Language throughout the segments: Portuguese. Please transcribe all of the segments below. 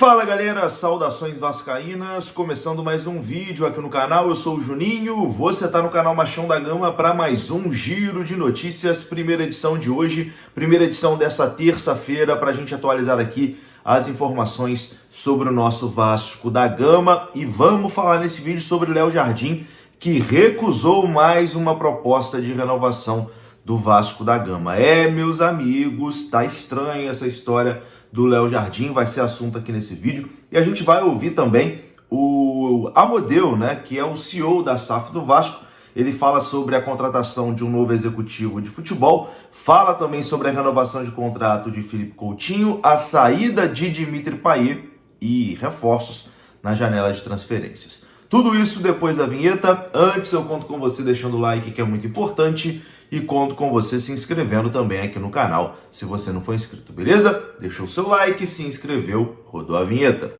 Fala galera, saudações vascaínas, começando mais um vídeo aqui no canal, eu sou o Juninho, você está no canal Machão da Gama para mais um giro de notícias, primeira edição de hoje, primeira edição dessa terça-feira para a gente atualizar aqui as informações sobre o nosso Vasco da Gama e vamos falar nesse vídeo sobre Léo Jardim, que recusou mais uma proposta de renovação do Vasco da Gama. Meus amigos, tá estranha essa história do Léo Jardim, vai ser assunto aqui nesse vídeo. E a gente vai ouvir também o Amodeu, né, que é o CEO da SAF do Vasco. Ele fala sobre a contratação de um novo executivo de futebol, fala também sobre a renovação de contrato de Felipe Coutinho, a saída de Dimitri Payet e reforços na janela de transferências. Tudo isso depois da vinheta. Antes eu conto com você deixando o like, que é muito importante, e conto com você se inscrevendo também aqui no canal, se você não for inscrito, beleza? Deixou o seu like, se inscreveu, rodou a vinheta.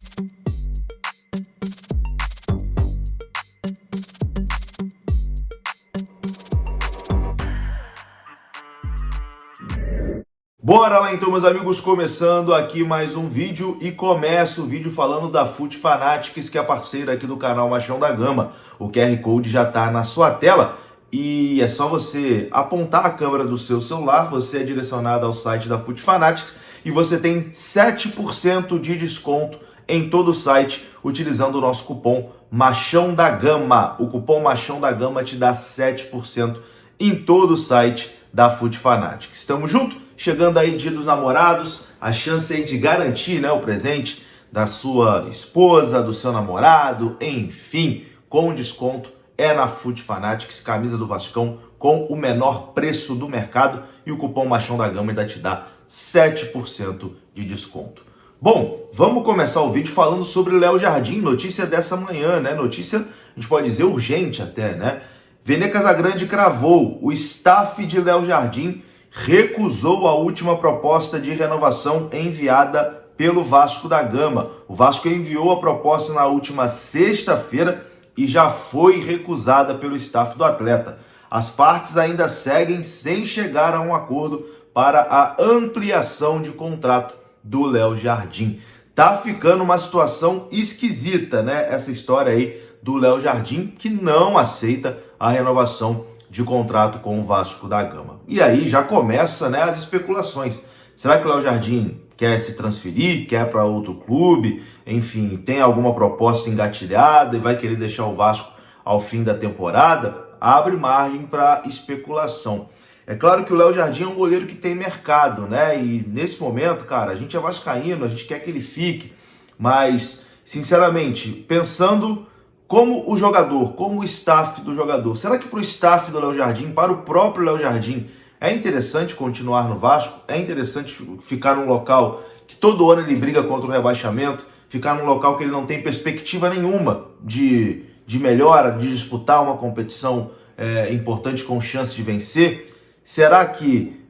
Bora lá então, meus amigos, começando aqui mais um vídeo e começo o vídeo falando da FUT Fanatics, que é a parceira aqui do canal Machão da Gama. O QR Code já tá na sua tela e é só você apontar a câmera do seu celular, você é direcionado ao site da FUT Fanatics e você tem 7% de desconto em todo o site utilizando o nosso cupom Machão da Gama. O cupom Machão da Gama te dá 7% em todo o site da FUT Fanatics. Estamos juntos? Chegando aí Dia dos Namorados, a chance aí de garantir, né, o presente da sua esposa, do seu namorado, enfim, com desconto é na FUT Fanatics, camisa do Vascão com o menor preço do mercado e o cupom Machão da Gama ainda te dá 7% de desconto. Bom, vamos começar o vídeo falando sobre Léo Jardim, notícia dessa manhã, né? Notícia, a gente pode dizer urgente até, né? Vene Casagrande cravou, o staff de Léo Jardim recusou a última proposta de renovação enviada pelo Vasco da Gama. O Vasco enviou a proposta na última sexta-feira e já foi recusada pelo staff do atleta. As partes ainda seguem sem chegar a um acordo para a ampliação de contrato do Léo Jardim. Tá ficando uma situação esquisita, né? Essa história aí do Léo Jardim, que não aceita a renovação de contrato com o Vasco da Gama. E aí já começa, né, as especulações. Será que o Léo Jardim quer se transferir, quer para outro clube, enfim, tem alguma proposta engatilhada e vai querer deixar o Vasco ao fim da temporada? Abre margem para especulação. É claro que o Léo Jardim é um goleiro que tem mercado, né? E nesse momento, cara, a gente é vascaíno, a gente quer que ele fique, mas, sinceramente, pensando como o jogador, como o staff do jogador, será que para o staff do Léo Jardim, para o próprio Léo Jardim, é interessante continuar no Vasco? É interessante ficar num local que todo ano ele briga contra o rebaixamento, ficar num local que ele não tem perspectiva nenhuma de melhora, de disputar uma competição importante com chance de vencer? Será que,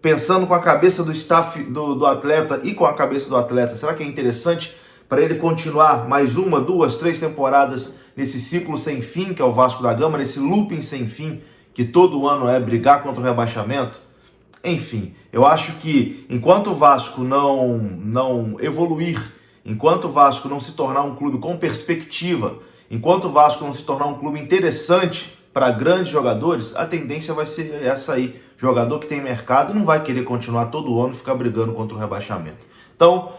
pensando com a cabeça do staff do atleta e com a cabeça do atleta, será que é interessante para ele continuar mais uma, duas, três temporadas nesse ciclo sem fim que é o Vasco da Gama, nesse looping sem fim que todo ano é brigar contra o rebaixamento? Enfim, eu acho que enquanto o Vasco não evoluir, enquanto o Vasco não se tornar um clube com perspectiva, enquanto o Vasco não se tornar um clube interessante para grandes jogadores, a tendência vai ser essa aí. Jogador que tem mercado não vai querer continuar todo ano e ficar brigando contra o rebaixamento. Então,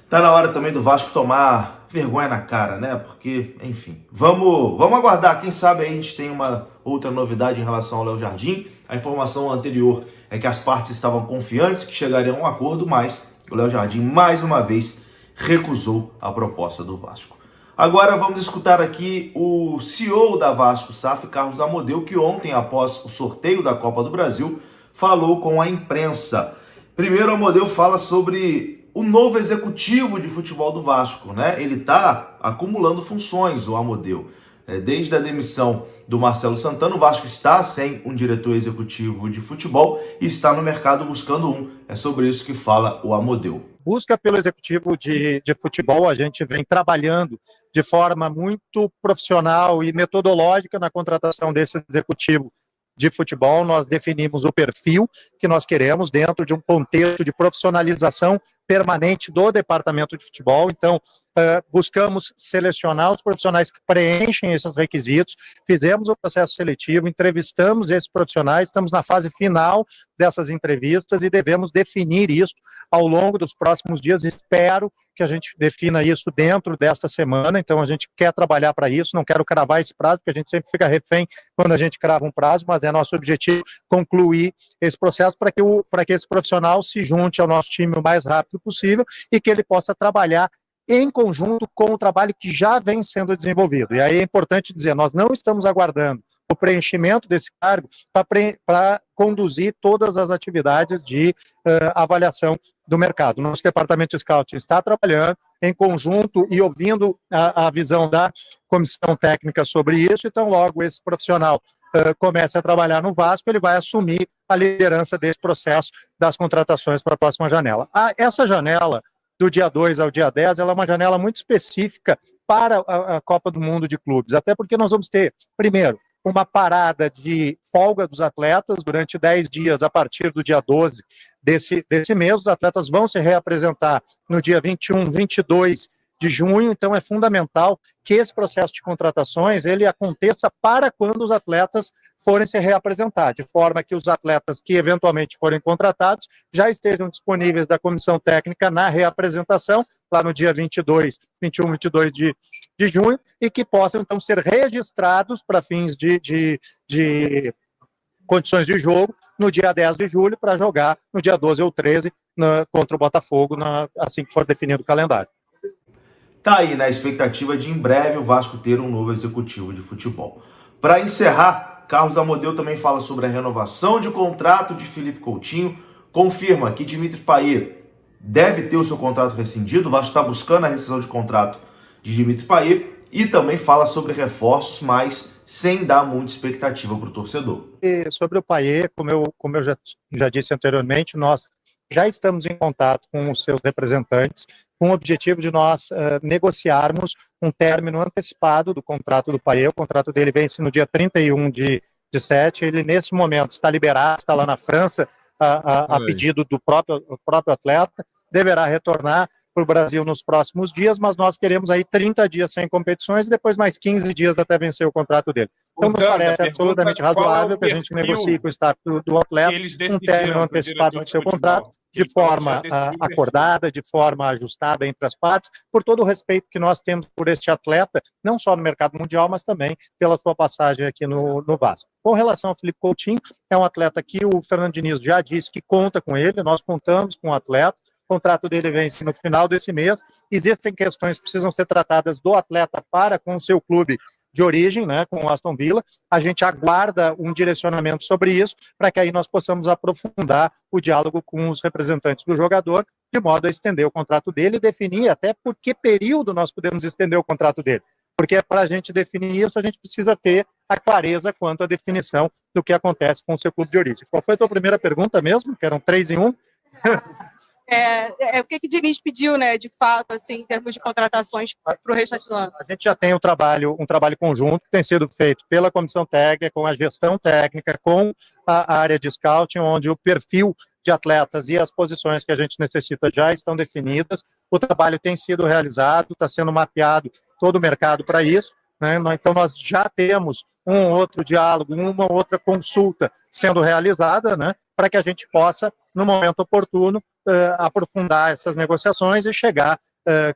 tá na hora também do Vasco tomar vergonha na cara, né? Porque, enfim, vamos aguardar. Quem sabe aí a gente tem uma outra novidade em relação ao Léo Jardim. A informação anterior é que as partes estavam confiantes que chegariam a um acordo, mas o Léo Jardim, mais uma vez, recusou a proposta do Vasco. Agora vamos escutar aqui o CEO da Vasco SAF, Carlos Amodeu, que ontem, após o sorteio da Copa do Brasil, falou com a imprensa. Primeiro, Amodeu fala sobre o novo executivo de futebol do Vasco, né? Ele está acumulando funções, o Amodeu. Desde a demissão do Marcelo Santana, o Vasco está sem um diretor executivo de futebol e está no mercado buscando um. É sobre isso que fala o Amodeu. Busca pelo executivo de futebol, a gente vem trabalhando de forma muito profissional e metodológica na contratação desse executivo de futebol. Nós definimos o perfil que nós queremos dentro de um contexto de profissionalização permanente do departamento de futebol. Então, buscamos selecionar os profissionais que preenchem esses requisitos, fizemos o processo seletivo, entrevistamos esses profissionais, estamos na fase final dessas entrevistas e devemos definir isso ao longo dos próximos dias. Espero que a gente defina isso dentro desta semana. Então, a gente quer trabalhar para isso, não quero cravar esse prazo, porque a gente sempre fica refém quando a gente crava um prazo, mas é nosso objetivo concluir esse processo para que esse profissional se junte ao nosso time o mais rápido possível e que ele possa trabalhar em conjunto com o trabalho que já vem sendo desenvolvido. E aí é importante dizer, nós não estamos aguardando o preenchimento desse cargo para conduzir todas as atividades de avaliação do mercado. Nosso departamento de scouting está trabalhando em conjunto e ouvindo a visão da comissão técnica sobre isso, então logo esse profissional comece a trabalhar no Vasco, ele vai assumir a liderança desse processo das contratações para a próxima janela. Essa janela do dia 2 ao dia 10, ela é uma janela muito específica para a Copa do Mundo de Clubes, até porque nós vamos ter, primeiro, uma parada de folga dos atletas durante 10 dias a partir do dia 12 desse mês. Os atletas vão se reapresentar no dia 21, 22 de junho, então é fundamental que esse processo de contratações ele aconteça para quando os atletas forem se reapresentar, de forma que os atletas que eventualmente forem contratados já estejam disponíveis da comissão técnica na reapresentação, lá no dia 22, 21, 22 de junho, e que possam então ser registrados para fins de condições de jogo no dia 10 de julho para jogar no dia 12 ou 13 contra o Botafogo, assim que for definido o calendário. Tá aí na expectativa de em breve o Vasco ter um novo executivo de futebol. Para encerrar, Carlos Amodeu também fala sobre a renovação de contrato de Felipe Coutinho, confirma que Dimitri Payet deve ter o seu contrato rescindido, o Vasco está buscando a rescisão de contrato de Dimitri Payet e também fala sobre reforços, mas sem dar muita expectativa para o torcedor. E sobre o Payet, como eu já disse anteriormente, nós já estamos em contato com os seus representantes com o objetivo de nós negociarmos um término antecipado do contrato do Payet. O contrato dele vence no dia 31 de 7. Ele, nesse momento, está liberado, está lá na França, a pedido do próprio atleta, deverá retornar para o Brasil nos próximos dias, mas nós queremos aí 30 dias sem competições e depois mais 15 dias até vencer o contrato dele. Então, nos parece absolutamente razoável que a gente negocie com o staff do atleta um término antecipado do seu contrato, de forma acordada, de forma ajustada entre as partes, por todo o respeito que nós temos por este atleta, não só no mercado mundial, mas também pela sua passagem aqui no Vasco. Com relação ao Felipe Coutinho, é um atleta que o Fernando Diniz já disse que conta com ele, nós contamos com o atleta, o contrato dele vence no final desse mês, existem questões que precisam ser tratadas do atleta para com o seu clube de origem, né, com o Aston Villa. A gente aguarda um direcionamento sobre isso, para que aí nós possamos aprofundar o diálogo com os representantes do jogador, de modo a estender o contrato dele e definir até por que período nós podemos estender o contrato dele. Porque para a gente definir isso, a gente precisa ter a clareza quanto à definição do que acontece com o seu clube de origem. Qual foi a tua primeira pergunta mesmo? Que eram 3 em 1? O que o Diniz pediu, né, de fato, assim, em termos de contratações para o restante do ano? A gente já tem um trabalho conjunto que tem sido feito pela comissão técnica, com a gestão técnica, com a área de scouting, onde o perfil de atletas e as posições que a gente necessita já estão definidas. O trabalho tem sido realizado, está sendo mapeado todo o mercado para isso, né? Então nós já temos um outro diálogo, uma outra consulta sendo realizada, né, para que a gente possa, no momento oportuno, aprofundar essas negociações e chegar,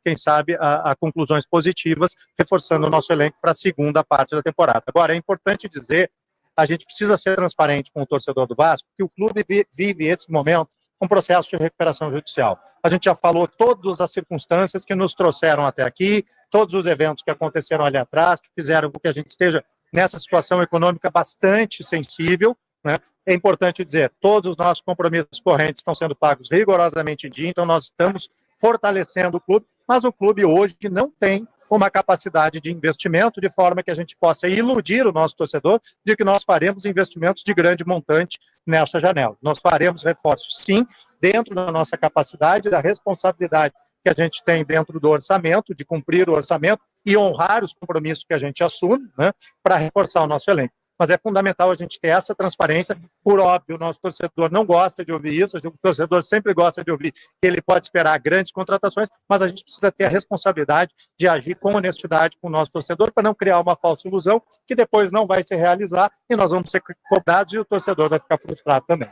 quem sabe, a conclusões positivas, reforçando o nosso elenco para a segunda parte da temporada. Agora, é importante dizer, a gente precisa ser transparente com o torcedor do Vasco, que o clube vive esse momento um processo de recuperação judicial. A gente já falou todas as circunstâncias que nos trouxeram até aqui, todos os eventos que aconteceram ali atrás, que fizeram com que a gente esteja nessa situação econômica bastante sensível, né? É importante dizer, todos os nossos compromissos correntes estão sendo pagos rigorosamente em dia, então nós estamos fortalecendo o clube, mas o clube hoje não tem uma capacidade de investimento de forma que a gente possa iludir o nosso torcedor de que nós faremos investimentos de grande montante nessa janela. Nós faremos reforços, sim, dentro da nossa capacidade, da responsabilidade que a gente tem dentro do orçamento, de cumprir o orçamento e honrar os compromissos que a gente assume, né, para reforçar o nosso elenco. mas é fundamental a gente ter essa transparência. Por óbvio, o nosso torcedor não gosta de ouvir isso, o torcedor sempre gosta de ouvir que ele pode esperar grandes contratações, mas a gente precisa ter a responsabilidade de agir com honestidade com o nosso torcedor para não criar uma falsa ilusão que depois não vai se realizar e nós vamos ser cobrados e o torcedor vai ficar frustrado também.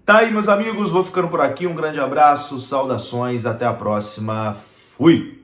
Tá aí, meus amigos, vou ficando por aqui. Um grande abraço, saudações, até a próxima. Fui!